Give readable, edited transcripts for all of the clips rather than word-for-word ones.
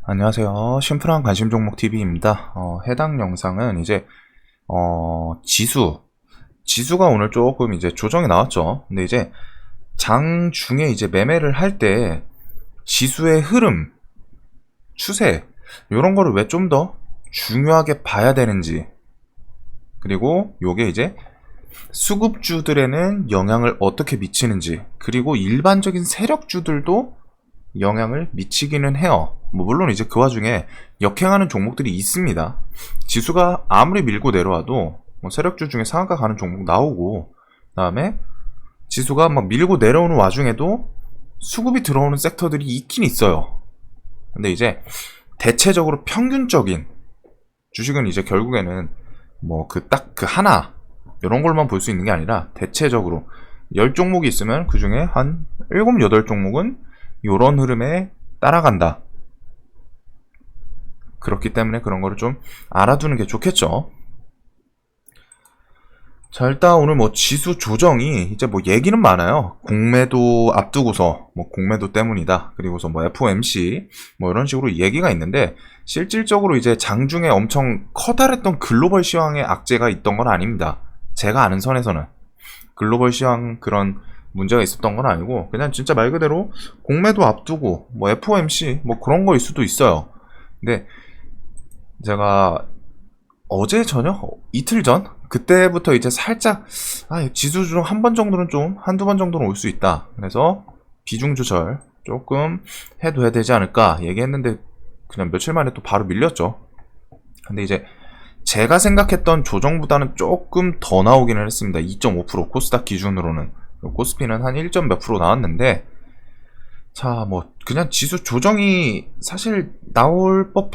안녕하세요. 심플한 관심 종목 TV입니다. 해당 영상은 이제 지수가 오늘 조금 이제 조정이 나왔죠. 근데 이제 장 중에 이제 매매를 할 때 지수의 흐름, 추세 이런 거를 왜 좀 더 중요하게 봐야 되는지, 그리고 요게 이제 수급주들에는 영향을 어떻게 미치는지, 그리고 일반적인 세력주들도 영향을 미치기는 해요. 뭐 물론 이제 그 와중에 역행하는 종목들이 있습니다. 지수가 아무리 밀고 내려와도 뭐 세력주 중에 상한가 가는 종목 나오고, 그다음에 지수가 막 밀고 내려오는 와중에도 수급이 들어오는 섹터들이 있긴 있어요. 근데 이제 대체적으로 평균적인 주식은 이제 결국에는 뭐 딱 그 하나 이런 걸만 볼 수 있는 게 아니라 대체적으로 10종목이 있으면 그 중에 한 7, 8종목은 요런 흐름에 따라간다. 그렇기 때문에 그런 거를 좀 알아두는 게 좋겠죠. 자, 일단 오늘 뭐 지수 조정이 이제 뭐 얘기는 많아요. 공매도 앞두고서 뭐 공매도 때문이다. 그리고서 뭐 FOMC 뭐 이런 식으로 얘기가 있는데, 실질적으로 이제 장중에 엄청 커다랬던 글로벌 시황의 악재가 있던 건 아닙니다. 제가 아는 선에서는 글로벌 시황 그런 문제가 있었던 건 아니고, 그냥 진짜 말 그대로 공매도 앞두고 뭐 FOMC 뭐 그런 거일 수도 있어요. 근데 제가 어제 저녁? 이틀 전? 그때부터 이제 살짝 지수 조정 한 번 정도는 좀 한두 번 정도는 올 수 있다. 그래서 비중 조절 조금 해둬야 되지 않을까 얘기했는데, 그냥 며칠 만에 또 바로 밀렸죠. 근데 이제 제가 생각했던 조정보다는 조금 더 나오기는 했습니다. 2.5% 코스닥 기준으로는. 코스피는 한 1. 몇 프로 나왔는데, 자, 뭐 그냥 지수 조정이 사실 나와도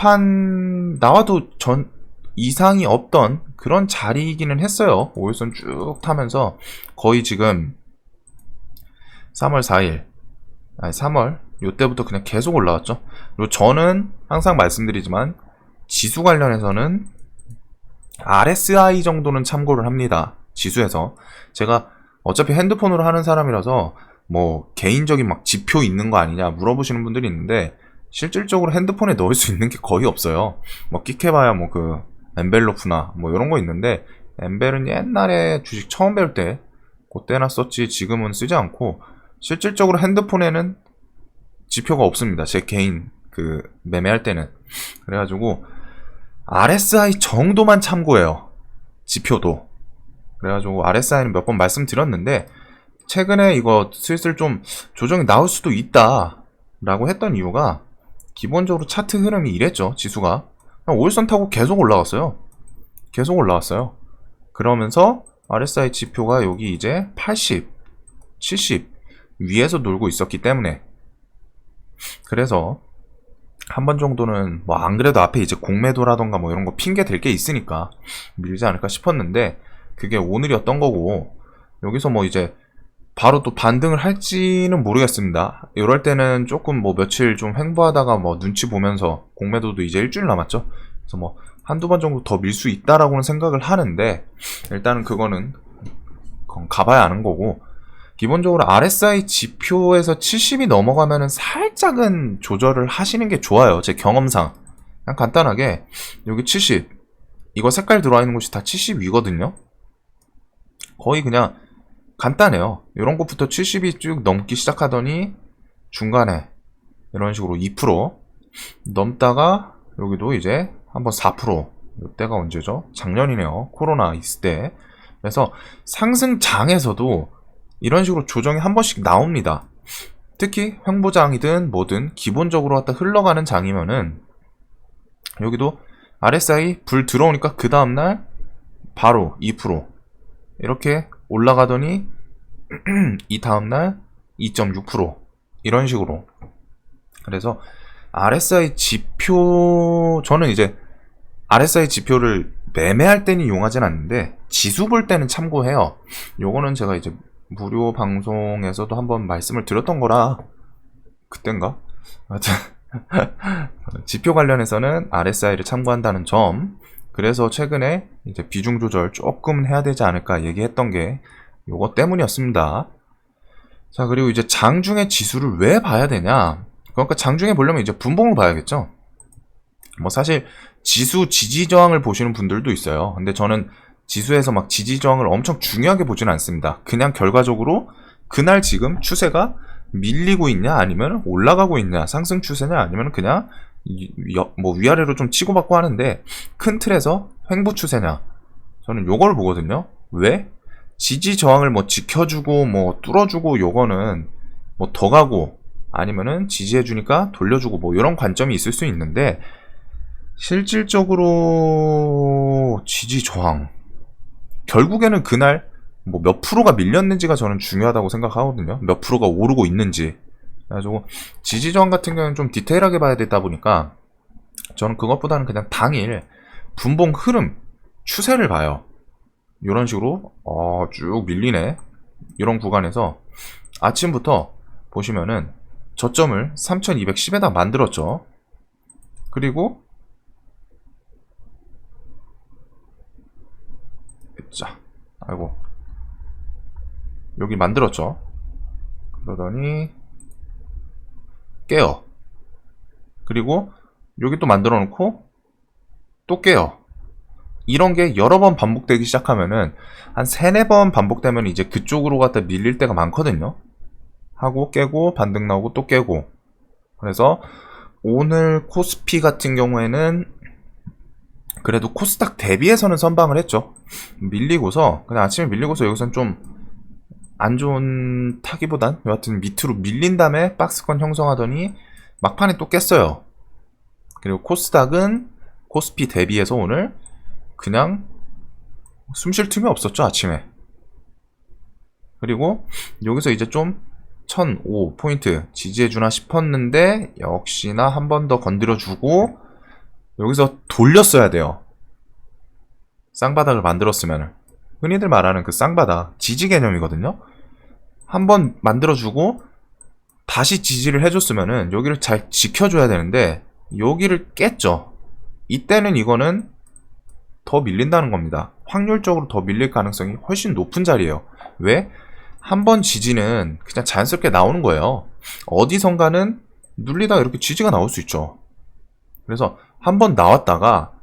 전 이상이 없던 그런 자리이기는 했어요. 5일선 쭉 타면서 거의 지금 3월 4일, 3월 요때부터 그냥 계속 올라왔죠. 그리고 저는 항상 말씀드리지만 지수 관련해서는 RSI 정도는 참고를 합니다. 지수에서. 제가 어차피 핸드폰으로 하는 사람이라서 뭐 개인적인 막 지표 있는 거 아니냐 물어보시는 분들이 있는데, 실질적으로 핸드폰에 넣을 수 있는 게 거의 없어요. 뭐 끽해봐야 뭐 그 엔벨로프나 뭐 이런 거 있는데, 엔벨은 옛날에 주식 처음 배울 때 그때나 썼지 지금은 쓰지 않고, 실질적으로 핸드폰에는 지표가 없습니다. 제 개인 그 매매할 때는. 그래가지고 RSI 정도만 참고해요. 지표도. 그래가지고 RSI는 몇 번 말씀드렸는데, 최근에 이거 슬슬 좀 조정이 나올 수도 있다 라고 했던 이유가, 기본적으로 차트 흐름이 이랬죠. 지수가 5일선 타고 계속 올라왔어요. 그러면서 RSI 지표가 여기 이제 80, 70 위에서 놀고 있었기 때문에, 그래서 한 번 정도는 뭐 안 그래도 앞에 이제 공매도라던가 뭐 이런 거 핑계 댈 게 있으니까 밀지 않을까 싶었는데, 그게 오늘이었던 거고, 여기서 뭐 이제 바로 또 반등을 할지는 모르겠습니다. 이럴 때는 조금 뭐 며칠 좀 횡보하다가 뭐 눈치 보면서, 공매도도 이제 일주일 남았죠. 그래서 뭐 한두 번 정도 더 밀 수 있다라고는 생각을 하는데, 일단은 그건 가봐야 아는 거고, 기본적으로 RSI 지표에서 70이 넘어가면은 살짝은 조절을 하시는 게 좋아요. 제 경험상. 그냥 간단하게 여기 70, 이거 색깔 들어와 있는 곳이 다 70 위거든요. 거의 그냥 간단해요. 이런 것부터 70이 쭉 넘기 시작하더니 중간에 이런 식으로 2% 넘다가 여기도 이제 한번 4%, 이때가 언제죠? 작년이네요. 코로나 있을 때. 그래서 상승장에서도 이런 식으로 조정이 한 번씩 나옵니다. 특히 횡보장이든 뭐든 기본적으로 갖다 흘러가는 장이면은, 여기도 RSI 불 들어오니까 그 다음날 바로 2% 이렇게 올라가더니 이 다음날 2.6% 이런 식으로. 그래서 RSI 지표, 저는 이제 RSI 지표를 매매할 때는 이용하진 않는데 지수 볼 때는 참고해요. 요거는 제가 이제 무료 방송에서도 한번 말씀을 드렸던 거라, 그땐가? 하여튼 지표 관련해서는 RSI를 참고한다는 점. 그래서 최근에 이제 비중 조절 조금 해야 되지 않을까 얘기했던 게 요거 때문이었습니다. 자, 그리고 이제 장중에 지수를 왜 봐야 되냐? 그러니까 장중에 보려면 이제 분봉을 봐야겠죠. 뭐 사실 지수 지지 저항을 보시는 분들도 있어요. 근데 저는 지수에서 막 지지 저항을 엄청 중요하게 보지는 않습니다. 그냥 결과적으로 그날 지금 추세가 밀리고 있냐 아니면 올라가고 있냐, 상승 추세냐 아니면 그냥 뭐 위아래로 좀 치고받고 하는데 큰 틀에서 횡보 추세냐, 저는 요걸 보거든요. 왜? 지지 저항을 뭐 지켜주고 뭐 뚫어주고 요거는 뭐 더 가고 아니면은 지지해주니까 돌려주고 뭐 이런 관점이 있을 수 있는데, 실질적으로 지지 저항 결국에는 그날 뭐 몇 프로가 밀렸는지가 저는 중요하다고 생각하거든요. 몇 프로가 오르고 있는지. 그래가지고 지지 저항 같은 경우는 좀 디테일하게 봐야 되다 보니까 저는 그것보다는 그냥 당일 분봉 흐름 추세를 봐요. 이런 식으로 쭉 밀리네. 이런 구간에서 아침부터 보시면은 저점을 3210에다 만들었죠. 그리고 자, 아이고, 여기 만들었죠. 그러더니 깨요. 그리고 여기 또 만들어 놓고 또 깨요. 이런 게 여러 번 반복되기 시작하면은 한 3, 4번 반복되면 이제 그쪽으로 갖다 밀릴 때가 많거든요. 하고 깨고 반등 나오고 또 깨고. 그래서 오늘 코스피 같은 경우에는 그래도 코스닥 대비해서는 선방을 했죠. 밀리고서 그냥 아침에 밀리고서 여기서는 좀 안 좋은 타기보단 여하튼 밑으로 밀린 다음에 박스권 형성하더니 막판에 또 깼어요. 그리고 코스닥은 코스피 대비해서 오늘 그냥 숨 쉴 틈이 없었죠, 아침에. 그리고 여기서 이제 좀 1005포인트 지지해주나 싶었는데 역시나 한 번 더 건드려주고 여기서 돌렸어야 돼요. 쌍바닥을 만들었으면, 흔히들 말하는 그 쌍바닥 지지 개념이거든요. 한번 만들어주고 다시 지지를 해줬으면은 여기를 잘 지켜줘야 되는데 여기를 깼죠. 이때는 이거는 더 밀린다는 겁니다. 확률적으로 더 밀릴 가능성이 훨씬 높은 자리예요. 왜? 한 번 지지는 그냥 자연스럽게 나오는 거예요. 어디선가는 눌리다가 이렇게 지지가 나올 수 있죠. 그래서 한 번 나왔다가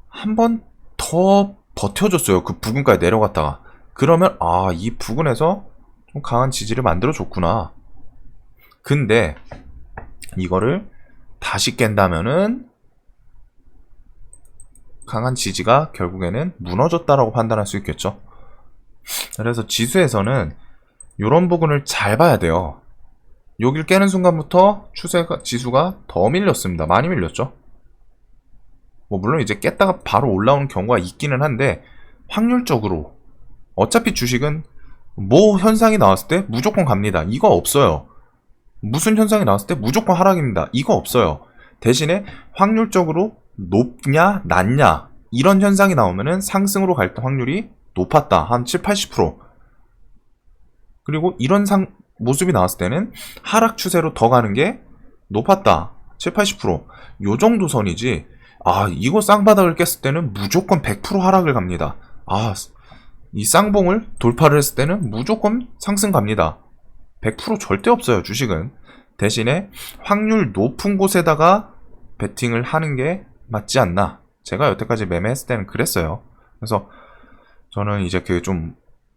한 번 더 버텨줬어요. 그 부근까지 내려갔다가. 그러면 이 부근에서 좀 강한 지지를 만들어줬구나. 근데 이거를 다시 깬다면은 강한 지지가 결국에는 무너졌다라고 판단할 수 있겠죠. 그래서 지수에서는 이런 부분을 잘 봐야 돼요. 여길 깨는 순간부터 지수가 더 밀렸습니다. 많이 밀렸죠. 뭐 물론 이제 깼다가 바로 올라오는 경우가 있기는 한데 확률적으로 어차피 주식은 뭐 현상이 나왔을 때 무조건 갑니다. 이거 없어요. 무슨 현상이 나왔을 때 무조건 하락입니다. 이거 없어요. 대신에 확률적으로 높냐 낮냐 이런 현상이 나오면은 상승으로 갈 확률이 높았다. 한 7, 80%. 그리고 이런 모습이 나왔을 때는 하락 추세로 더 가는 게 높았다. 7, 80%. 요 정도 선이지. 이거 쌍바닥을 깼을 때는 무조건 100% 하락을 갑니다. 이 쌍봉을 돌파를 했을 때는 무조건 상승 갑니다. 100% 절대 없어요, 주식은. 대신에 확률 높은 곳에다가 베팅을 하는 게 맞지 않나. 제가 여태까지 매매했을 때는 그랬어요. 그래서 저는 이제 그 좀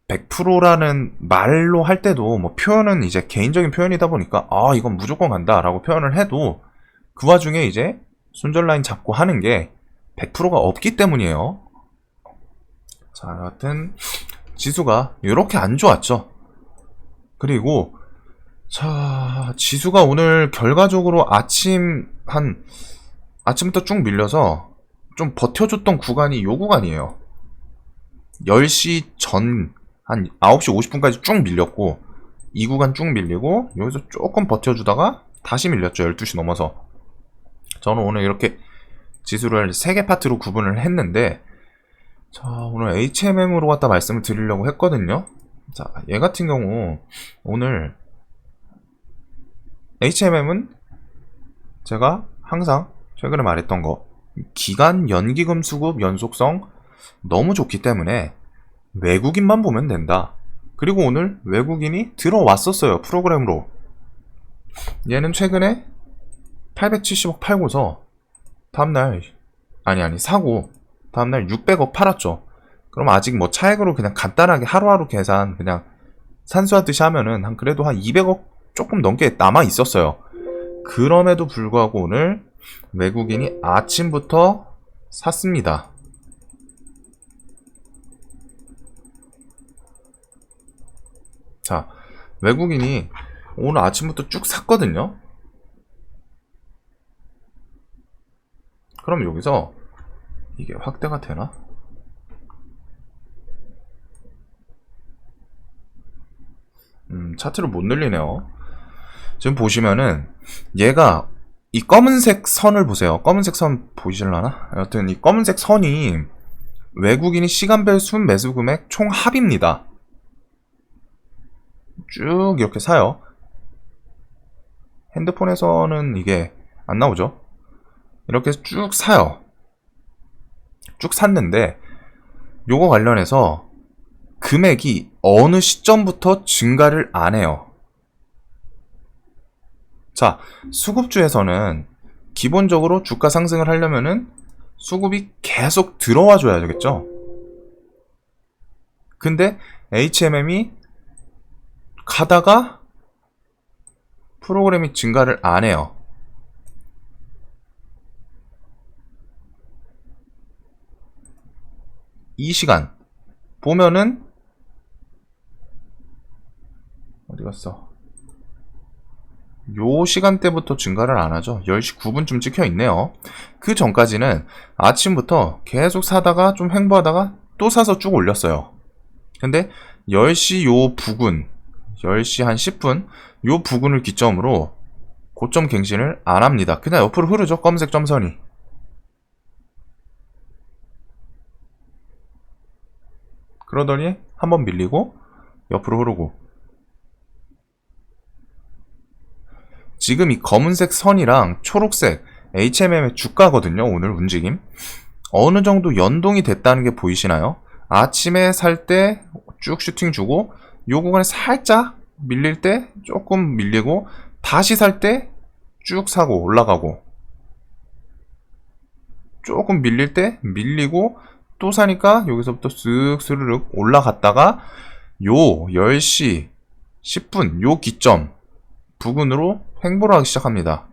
100%라는 말로 할 때도 뭐 표현은 이제 개인적인 표현이다 보니까 이건 무조건 간다 라고 표현을 해도 그 와중에 이제 손절 라인 잡고 하는 게 100%가 없기 때문이에요. 자, 여하튼 지수가 이렇게 안 좋았죠. 그리고 자, 지수가 오늘 결과적으로 아침부터 쭉 밀려서 좀 버텨줬던 구간이 요 구간이에요. 10시 전 한 9시 50분까지 쭉 밀렸고 이 구간 쭉 밀리고 여기서 조금 버텨주다가 다시 밀렸죠. 12시 넘어서. 저는 오늘 이렇게 지수를 3개 파트로 구분을 했는데, 자, 오늘 HMM으로 갖다 말씀을 드리려고 했거든요. 자, 얘 같은 경우 오늘 HMM은 제가 항상 최근에 말했던 거, 기간 연기금 수급 연속성 너무 좋기 때문에 외국인만 보면 된다. 그리고 오늘 외국인이 들어왔었어요, 프로그램으로. 얘는 최근에 870억 팔고서 다음날, 아니, 사고, 다음날 600억 팔았죠. 그럼 아직 뭐 차액으로 그냥 간단하게 하루하루 계산 그냥 산수하듯이 하면은 그래도 한 200억 조금 넘게 남아 있었어요. 그럼에도 불구하고 오늘 외국인이 아침부터 샀습니다. 자, 외국인이 오늘 아침부터 쭉 샀거든요. 그럼 여기서 이게 확대가 되나? 차트를 못 늘리네요. 지금 보시면은 얘가 이 검은색 선을 보세요. 검은색 선 보이실라나? 여튼 이 검은색 선이 외국인이 시간별 순 매수 금액 총 합입니다. 쭉 이렇게 사요. 핸드폰에서는 이게 안 나오죠? 이렇게 쭉 사요. 쭉 샀는데 요거 관련해서 금액이 어느 시점부터 증가를 안 해요. 자, 수급주에서는 기본적으로 주가 상승을 하려면은 수급이 계속 들어와 줘야 되겠죠. 근데 HMM이 가다가 프로그램이 증가를 안 해요. 이 시간 보면은 어디 갔어? 요 시간대부터 증가를 안 하죠. 10시 9분쯤 찍혀 있네요. 그 전까지는 아침부터 계속 사다가 좀 횡보하다가 또 사서 쭉 올렸어요. 근데 10시 요 부근, 10시 한 10분 요 부근을 기점으로 고점 갱신을 안 합니다. 그냥 옆으로 흐르죠. 검은색 점선이. 그러더니 한번 밀리고 옆으로 흐르고, 지금 이 검은색 선이랑 초록색 HMM의 주가거든요. 오늘 움직임 어느 정도 연동이 됐다는 게 보이시나요? 아침에 살 때 쭉 슈팅 주고 요 구간에 살짝 밀릴 때 조금 밀리고 다시 살 때 쭉 사고 올라가고, 조금 밀릴 때 밀리고 또 사니까 여기서부터 쓱 스르륵 올라갔다가 요 10시 10분 요 기점 부근으로 횡보를 하기 시작합니다.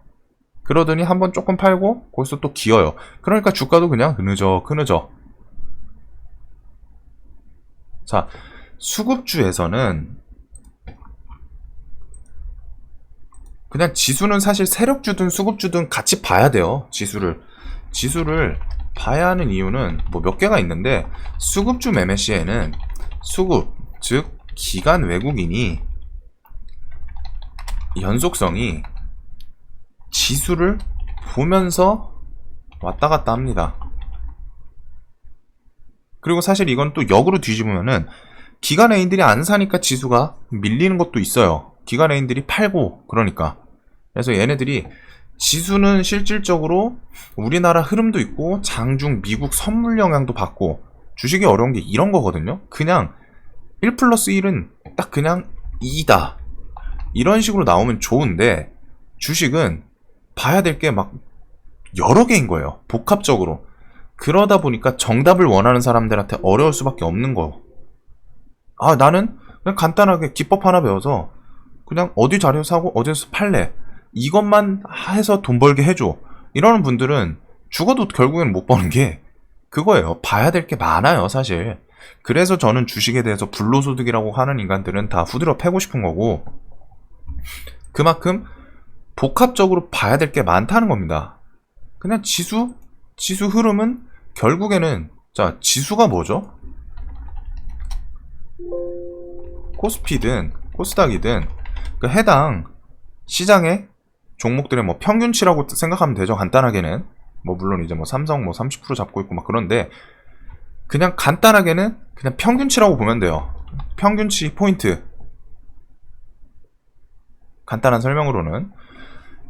그러더니 한번 조금 팔고 거기서 또 기어요. 그러니까 주가도 그냥 그느적. 자, 수급주에서는 그냥 지수는 사실 세력주든 수급주든 같이 봐야 돼요. 지수를 봐야 하는 이유는 뭐 몇 개가 있는데, 수급주 매매 시에는 수급, 즉 기관 외국인이 연속성이 지수를 보면서 왔다 갔다 합니다. 그리고 사실 이건 또 역으로 뒤집으면은 기관 애인들이 안 사니까 지수가 밀리는 것도 있어요. 기관 애인들이 팔고 그러니까. 그래서 얘네들이 지수는 실질적으로 우리나라 흐름도 있고 장중 미국 선물 영향도 받고, 주식이 어려운 게 이런 거거든요. 그냥 1 플러스 1은 딱 그냥 2다 이런 식으로 나오면 좋은데, 주식은 봐야 될 게 막 여러 개인 거예요. 복합적으로. 그러다 보니까 정답을 원하는 사람들한테 어려울 수밖에 없는 거. 아, 나는 그냥 간단하게 기법 하나 배워서 그냥 어디 자료 사고 어디서 팔래, 이것만 해서 돈 벌게 해줘, 이러는 분들은 죽어도 결국에는 못 버는 게 그거예요. 봐야 될 게 많아요, 사실. 그래서 저는 주식에 대해서 불로소득이라고 하는 인간들은 다 후드려 패고 싶은 거고, 그만큼 복합적으로 봐야 될 게 많다는 겁니다. 그냥 지수 흐름은 결국에는, 자, 지수가 뭐죠? 코스피든 코스닥이든 그 해당 시장의 종목들의 뭐 평균치라고 생각하면 되죠. 간단하게는 뭐 물론 이제 뭐 삼성 뭐 30% 잡고 있고 막 그런데, 그냥 간단하게는 그냥 평균치라고 보면 돼요. 평균치 포인트, 간단한 설명으로는.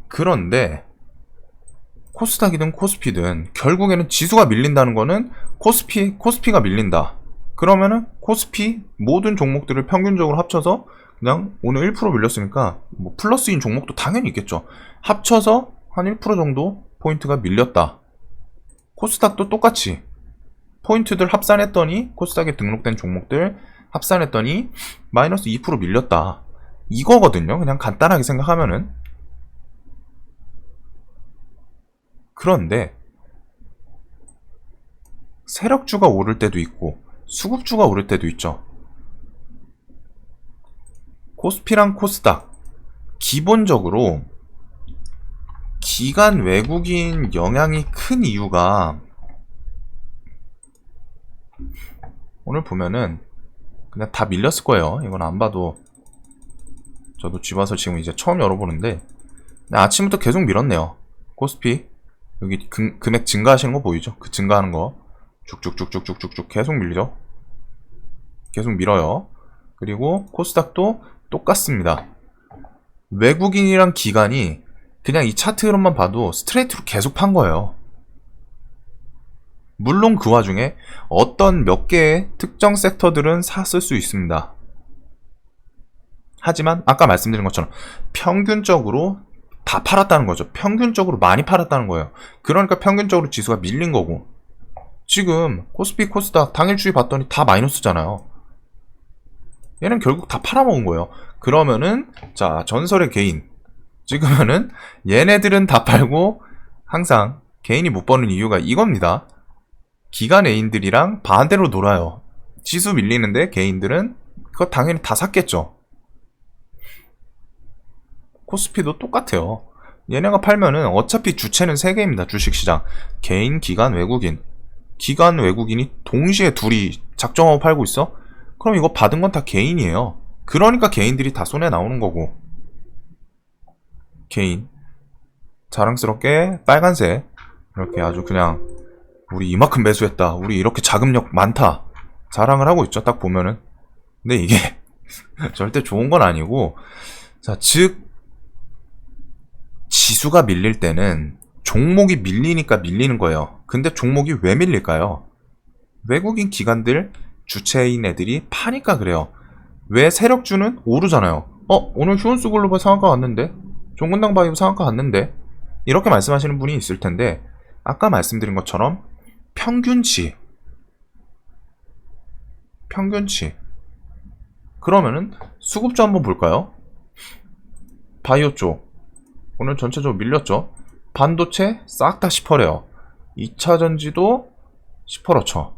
그런데 코스닥이든 코스피든 결국에는 지수가 밀린다는 거는 코스피가 밀린다. 그러면은 코스피 모든 종목들을 평균적으로 합쳐서 그냥 오늘 1% 밀렸으니까 뭐 플러스인 종목도 당연히 있겠죠. 합쳐서 한 1% 정도 포인트가 밀렸다. 코스닥도 똑같이 포인트들 합산했더니 코스닥에 등록된 종목들 합산했더니 마이너스 2% 밀렸다. 이거거든요. 그냥 간단하게 생각하면은. 그런데 세력주가 오를 때도 있고 수급주가 오를 때도 있죠. 코스피랑 코스닥 기본적으로 기관 외국인 영향이 큰 이유가 오늘 보면은 그냥 다 밀렸을 거예요. 이건 안 봐도 저도 집 와서 지금 이제 처음 열어보는데 아침부터 계속 밀었네요. 코스피 여기 금액 증가하시는 거 보이죠? 그 증가하는 거 쭉쭉쭉쭉쭉쭉 계속 밀리죠. 계속 밀어요. 그리고 코스닥도 똑같습니다. 외국인이랑 기관이 그냥 이 차트로만 봐도 스트레이트로 계속 판 거예요. 물론 그 와중에 어떤 몇 개의 특정 섹터들은 샀을 수 있습니다. 하지만 아까 말씀드린 것처럼 평균적으로 다 팔았다는 거죠. 평균적으로 많이 팔았다는 거예요. 그러니까 평균적으로 지수가 밀린 거고, 지금 코스피 코스닥 당일 추이 봤더니 다 마이너스잖아요. 얘는 결국 다 팔아먹은 거예요. 그러면은 자, 전설의 개인 찍으면은 얘네들은 다 팔고 항상 개인이 못 버는 이유가 이겁니다. 기관 애인들이랑 반대로 놀아요. 지수 밀리는데 개인들은 그거 당연히 다 샀겠죠. 코스피도 똑같아요. 얘네가 팔면은 어차피 주체는 3개입니다. 주식시장. 개인, 기관, 외국인. 기관, 외국인이 동시에 둘이 작정하고 팔고 있어? 그럼 이거 받은 건 다 개인이에요. 그러니까 개인들이 다 손에 나오는 거고. 개인. 자랑스럽게 빨간색. 이렇게 아주 그냥 우리 이만큼 매수했다. 우리 이렇게 자금력 많다. 자랑을 하고 있죠. 딱 보면은. 근데 이게 절대 좋은 건 아니고, 자, 즉 지수가 밀릴 때는 종목이 밀리니까 밀리는 거예요. 근데 종목이 왜 밀릴까요? 외국인 기관들, 주체인 애들이 파니까 그래요. 왜 세력주는 오르잖아요. 오늘 휴원수 글로벌 상한가 왔는데? 종근당 바이오 상한가 왔는데? 이렇게 말씀하시는 분이 있을 텐데, 아까 말씀드린 것처럼 평균치. 그러면은 수급주 한번 볼까요? 바이오 쪽 오늘 전체적으로 밀렸죠. 반도체 싹 다 10%래요. 2차전지도 10%쳐.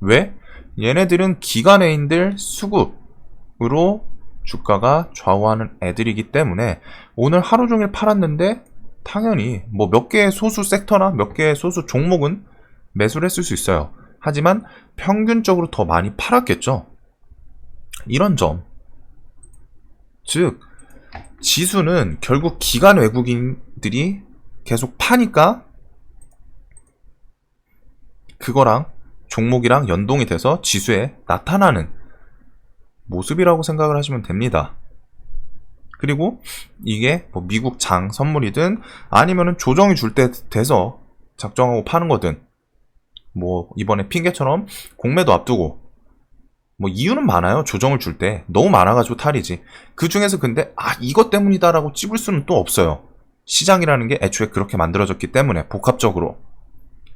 왜? 얘네들은 기관애인들 수급으로 주가가 좌우하는 애들이기 때문에 오늘 하루 종일 팔았는데 당연히 뭐 몇 개의 소수 섹터나 몇 개의 소수 종목은 매수를 했을 수 있어요. 하지만 평균적으로 더 많이 팔았겠죠. 이런 점. 즉 지수는 결국 기관 외국인들이 계속 파니까 그거랑 종목이랑 연동이 돼서 지수에 나타나는 모습이라고 생각을 하시면 됩니다. 그리고 이게 뭐 미국 장 선물이든 아니면은 조정이 줄 때 돼서 작정하고 파는 거든, 뭐 이번에 핑계처럼 공매도 앞두고 뭐 이유는 많아요. 조정을 줄 때 너무 많아가지고 탈이지. 그 중에서 근데 이것 때문이다라고 찝을 수는 또 없어요. 시장이라는 게 애초에 그렇게 만들어졌기 때문에 복합적으로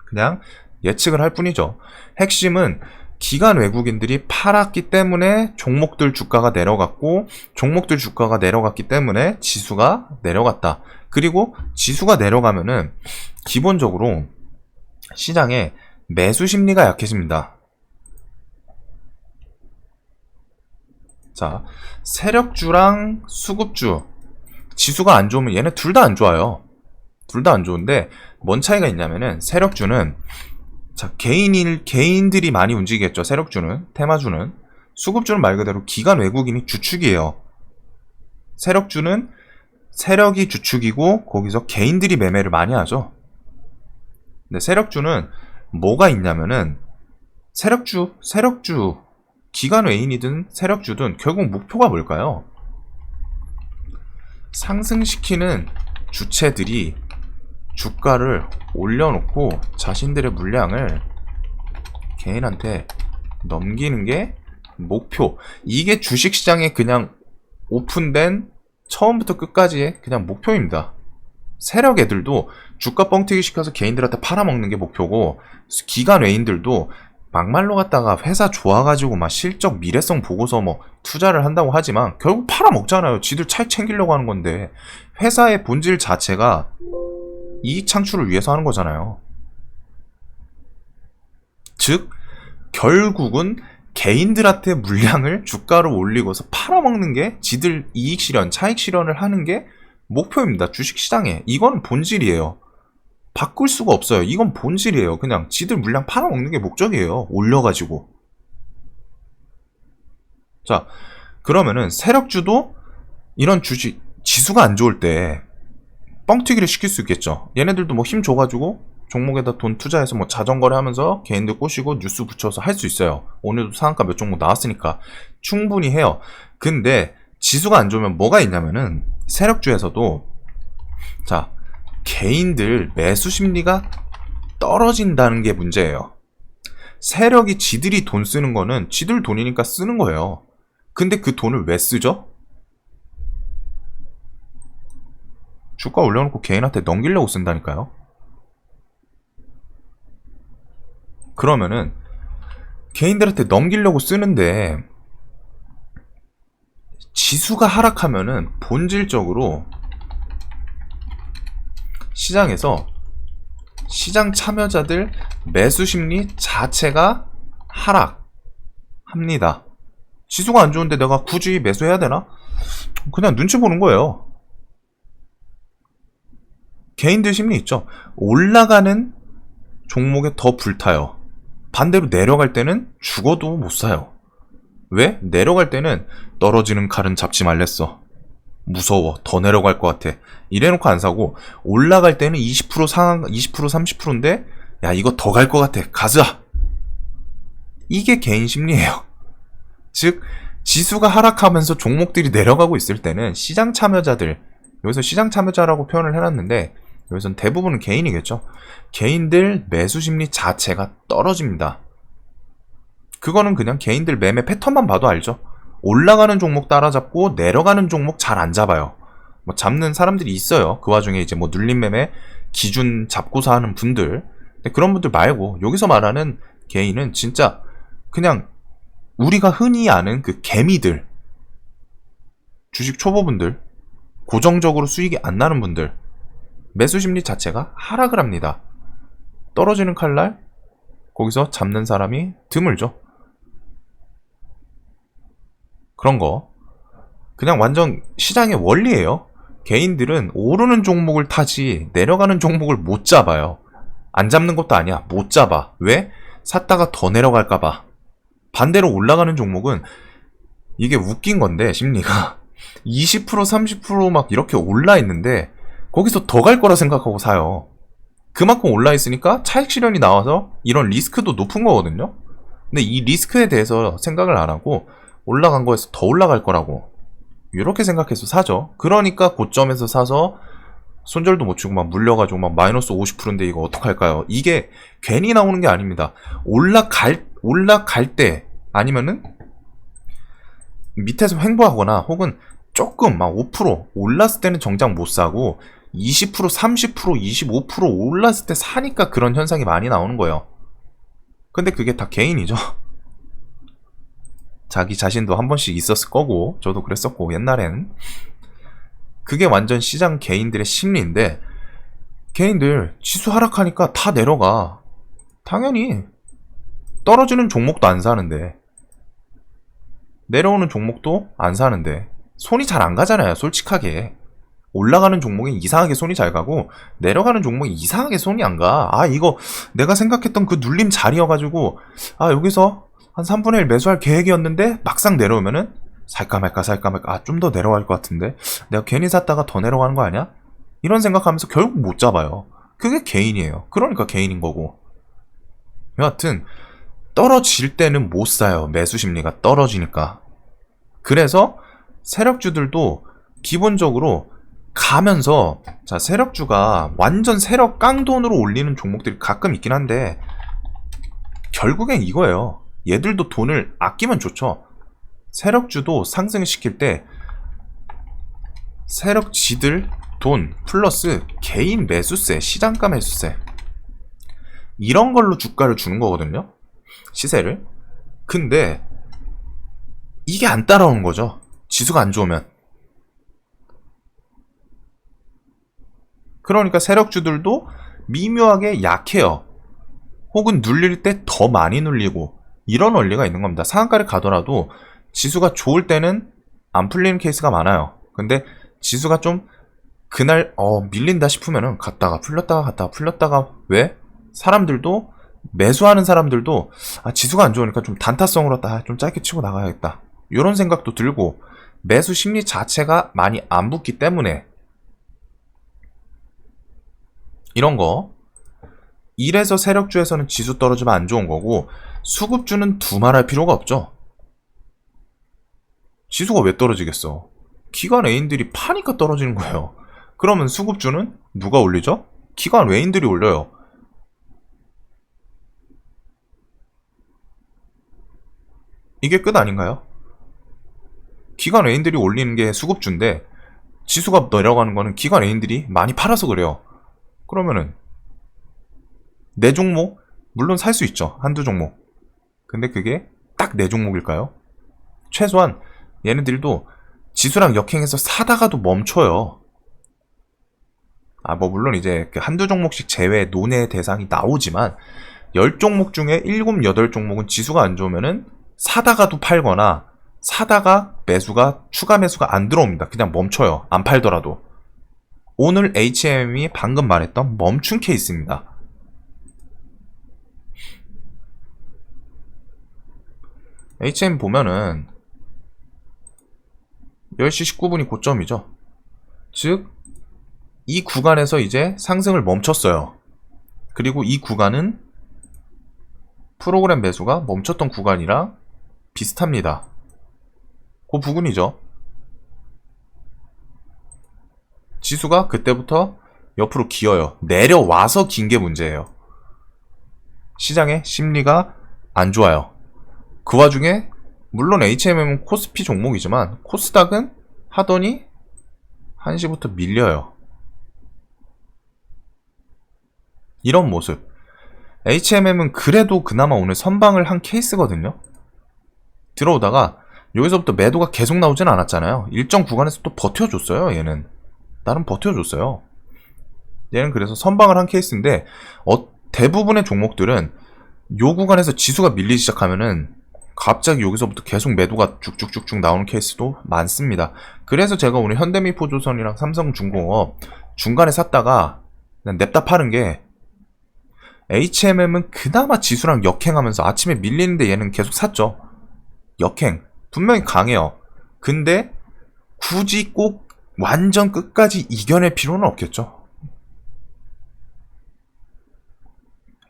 그냥 예측을 할 뿐이죠. 핵심은 기관 외국인들이 팔았기 때문에 종목들 주가가 내려갔고, 종목들 주가가 내려갔기 때문에 지수가 내려갔다. 그리고 지수가 내려가면은 기본적으로 시장에 매수 심리가 약해집니다. 자, 세력주랑 수급주, 지수가 안 좋으면 얘네 둘 다 안 좋아요. 둘 다 안 좋은데 뭔 차이가 있냐면은 세력주는 자, 개인들이 많이 움직이겠죠. 세력주는, 테마주는. 수급주는 말 그대로 기관 외국인이 주축이에요. 세력주는 세력이 주축이고 거기서 개인들이 매매를 많이 하죠. 근데 세력주는 뭐가 있냐면은 세력주, 기관 외인이든 세력주든 결국 목표가 뭘까요? 상승시키는 주체들이 주가를 올려놓고 자신들의 물량을 개인한테 넘기는 게 목표. 이게 주식시장에 그냥 오픈된 처음부터 끝까지의 그냥 목표입니다. 세력 애들도 주가 뻥튀기 시켜서 개인들한테 팔아먹는 게 목표고, 기관 외인들도 막말로 갖다가 회사 좋아가지고 막 실적 미래성 보고서 뭐 투자를 한다고 하지만 결국 팔아먹잖아요. 지들 차익 챙기려고 하는 건데, 회사의 본질 자체가 이익 창출을 위해서 하는 거잖아요. 즉 결국은 개인들한테 물량을 주가로 올리고서 팔아먹는 게, 지들 이익 실현, 차익 실현을 하는 게 목표입니다. 주식시장에. 이건 본질이에요. 바꿀 수가 없어요. 이건 본질이에요. 그냥 지들 물량 팔아먹는 게 목적이에요. 올려가지고. 자, 그러면은 세력주도 이런 주식 지수가 안 좋을 때 뻥튀기를 시킬 수 있겠죠. 얘네들도 뭐 힘 줘가지고 종목에다 돈 투자해서 뭐 자전거래 하면서 개인들 꼬시고 뉴스 붙여서 할 수 있어요. 오늘도 상한가 몇 종목 나왔으니까 충분히 해요. 근데 지수가 안 좋으면 뭐가 있냐면은, 세력주에서도 자, 개인들 매수 심리가 떨어진다는 게 문제예요. 세력이 지들이 돈 쓰는 거는 지들 돈이니까 쓰는 거예요. 근데 그 돈을 왜 쓰죠? 주가 올려놓고 개인한테 넘기려고 쓴다니까요. 그러면은 개인들한테 넘기려고 쓰는데, 지수가 하락하면은 본질적으로 시장에서 시장 참여자들 매수 심리 자체가 하락합니다. 지수가 안 좋은데 내가 굳이 매수해야 되나? 그냥 눈치 보는 거예요. 개인들 심리 있죠. 올라가는 종목에 더 불타요. 반대로 내려갈 때는 죽어도 못 사요. 왜? 내려갈 때는 떨어지는 칼은 잡지 말랬어. 무서워. 더 내려갈 것 같아. 이래놓고 안 사고, 올라갈 때는 20% 상한, 20% 30%인데 야, 이거 더 갈 것 같아. 가자. 이게 개인 심리예요. 즉 지수가 하락하면서 종목들이 내려가고 있을 때는 시장 참여자들, 여기서 시장 참여자라고 표현을 해놨는데 여기서는 대부분은 개인이겠죠. 개인들 매수 심리 자체가 떨어집니다. 그거는 그냥 개인들 매매 패턴만 봐도 알죠. 올라가는 종목 따라잡고 내려가는 종목 잘 안 잡아요. 뭐 잡는 사람들이 있어요. 그 와중에 이제 뭐 눌림 매매 기준 잡고서 하는 분들. 근데 그런 분들 말고 여기서 말하는 개인은 진짜 그냥 우리가 흔히 아는 그 개미들, 주식 초보분들, 고정적으로 수익이 안 나는 분들, 매수 심리 자체가 하락을 합니다. 떨어지는 칼날 거기서 잡는 사람이 드물죠. 그런 거 그냥 완전 시장의 원리예요. 개인들은 오르는 종목을 타지 내려가는 종목을 못 잡아요. 안 잡는 것도 아니야. 못 잡아. 왜? 샀다가 더 내려갈까봐. 반대로 올라가는 종목은 이게 웃긴 건데 심리가 20% 30% 이렇게 올라 있는데 거기서 더 갈 거라 생각하고 사요. 그만큼 올라 있으니까 차익 실현이 나와서 이런 리스크도 높은 거거든요. 근데 이 리스크에 대해서 생각을 안 하고 올라간 거에서 더 올라갈 거라고 이렇게 생각해서 사죠. 그러니까 고점에서 사서 손절도 못 치고 물려가지고 마이너스 50%인데 이거 어떡할까요? 이게 괜히 나오는 게 아닙니다. 올라갈 때 아니면은 밑에서 횡보하거나 혹은 조금 5% 올랐을 때는 정작 못 사고 20% 30% 25% 올랐을 때 사니까 그런 현상이 많이 나오는 거예요. 근데 그게 다 개인이죠. 자기 자신도 한 번씩 있었을 거고 저도 그랬었고 옛날엔. 그게 완전 시장 개인들의 심리인데, 개인들 지수 하락하니까 다 내려가. 당연히 떨어지는 종목도 안 사는데 내려오는 종목도 안 사는데 손이 잘 안 가잖아요. 솔직하게 올라가는 종목이 이상하게 손이 잘 가고 내려가는 종목이 이상하게 손이 안 가. 이거 내가 생각했던 그 눌림 자리여가지고 여기서 한 3분의 1 매수할 계획이었는데 막상 내려오면은 살까 말까 좀 더 내려갈 것 같은데 내가 괜히 샀다가 더 내려가는 거 아니야? 이런 생각하면서 결국 못 잡아요. 그게 개인이에요. 그러니까 개인인 거고. 여하튼 떨어질 때는 못 사요. 매수 심리가 떨어지니까. 그래서 세력주들도 기본적으로 가면서, 자, 세력주가 완전 세력 깡돈으로 올리는 종목들이 가끔 있긴 한데 결국엔 이거예요. 얘들도 돈을 아끼면 좋죠. 세력주도 상승시킬 때 세력지들 돈 플러스 개인 매수세, 시장가 매수세, 이런 걸로 주가를 주는 거거든요, 시세를. 근데 이게 안 따라오는 거죠, 지수가 안 좋으면. 그러니까 세력주들도 미묘하게 약해요. 혹은 눌릴 때 더 많이 눌리고, 이런 원리가 있는 겁니다. 상한가를 가더라도 지수가 좋을 때는 안 풀리는 케이스가 많아요. 근데 지수가 좀 그날 밀린다 싶으면은 갔다가 풀렸다가 갔다가 풀렸다가, 왜? 사람들도, 매수하는 사람들도 지수가 안 좋으니까 좀 단타성으로 좀 짧게 치고 나가야겠다, 이런 생각도 들고, 매수 심리 자체가 많이 안 붙기 때문에 이런 거. 이래서 세력주에서는 지수 떨어지면 안 좋은 거고, 수급주는 두말할 필요가 없죠. 지수가 왜 떨어지겠어? 기관 애인들이 파니까 떨어지는 거예요. 그러면 수급주는 누가 올리죠? 기관 외인들이 올려요. 이게 끝 아닌가요? 기관 외인들이 올리는 게 수급주인데 지수가 내려가는 거는 기관 애인들이 많이 팔아서 그래요. 그러면은 내 종목, 물론 살 수 있죠, 한두 종목. 근데 그게 딱 내 종목일까요? 최소한 얘네들도 지수랑 역행해서 사다가도 멈춰요. 뭐 물론 이제 그 한두 종목씩 제외 논의 대상이 나오지만 10종목 중에 7, 8종목은 지수가 안 좋으면은 사다가도 팔거나, 사다가 추가 매수가 안 들어옵니다. 그냥 멈춰요, 안 팔더라도. 오늘 HM이 방금 말했던 멈춘 케이스입니다. HM 보면은 10시 19분이 고점이죠. 즉, 이 구간에서 이제 상승을 멈췄어요. 그리고 이 구간은 프로그램 매수가 멈췄던 구간이랑 비슷합니다. 그 부분이죠. 지수가 그때부터 옆으로 기어요. 내려와서 긴 게 문제예요. 시장의 심리가 안 좋아요. 그 와중에 물론 HMM은 코스피 종목이지만 코스닥은 하더니 1시부터 밀려요. 이런 모습. HMM은 그래도 그나마 오늘 선방을 한 케이스거든요. 들어오다가 여기서부터 매도가 계속 나오진 않았잖아요. 일정 구간에서 또 버텨줬어요. 얘는 나름 버텨줬어요. 얘는 그래서 선방을 한 케이스인데, 대부분의 종목들은 요 구간에서 지수가 밀리기 시작하면은 갑자기 여기서부터 계속 매도가 쭉쭉쭉쭉 나오는 케이스도 많습니다. 그래서 제가 오늘 현대미포조선이랑 삼성중공업 중간에 샀다가 그냥 냅다 파는 게, HMM은 그나마 지수랑 역행하면서 아침에 밀리는데 얘는 계속 샀죠. 역행 분명히 강해요. 근데 굳이 꼭 완전 끝까지 이겨낼 필요는 없겠죠.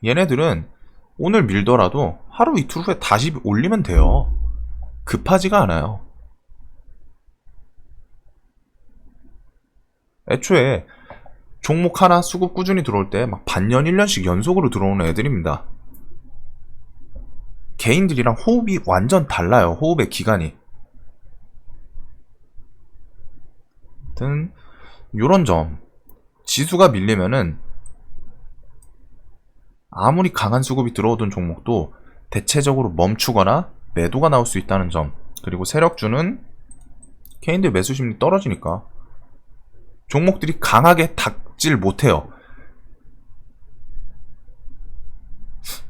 얘네들은 오늘 밀더라도 하루 이틀 후에 다시 올리면 돼요. 급하지가 않아요. 애초에 종목 하나 수급 꾸준히 들어올 때 막 반년 1년씩 연속으로 들어오는 애들입니다. 개인들이랑 호흡이 완전 달라요. 호흡의 기간이. 아무튼 요런 점, 지수가 밀리면은 아무리 강한 수급이 들어오던 종목도 대체적으로 멈추거나 매도가 나올 수 있다는 점. 그리고 세력주는 개인들 매수 심리 떨어지니까 종목들이 강하게 닥질 못해요.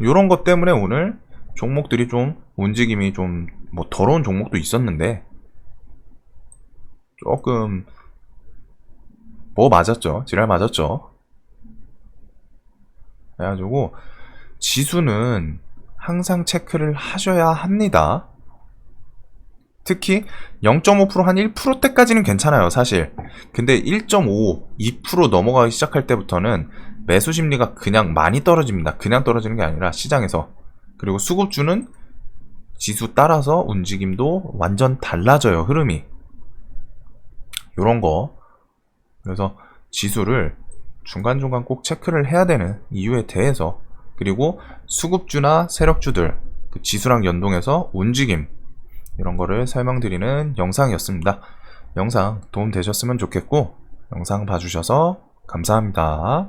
요런 것 때문에 오늘 종목들이 좀 움직임이 좀 더러운 종목도 있었는데 조금 맞았죠. 지랄 맞았죠. 그래가지고 지수는 항상 체크를 하셔야 합니다. 특히 0.5% 한 1%대까지는 괜찮아요, 사실. 근데 1.5, 2% 넘어가기 시작할 때부터는 매수 심리가 그냥 많이 떨어집니다. 그냥 떨어지는 게 아니라 시장에서. 그리고 수급주는 지수 따라서 움직임도 완전 달라져요, 흐름이. 요런 거. 그래서 지수를 중간중간 꼭 체크를 해야 되는 이유에 대해서, 그리고 수급주나 세력주들 그 지수랑 연동해서 움직임, 이런 거를 설명드리는 영상이었습니다. 영상 도움 되셨으면 좋겠고, 영상 봐주셔서 감사합니다.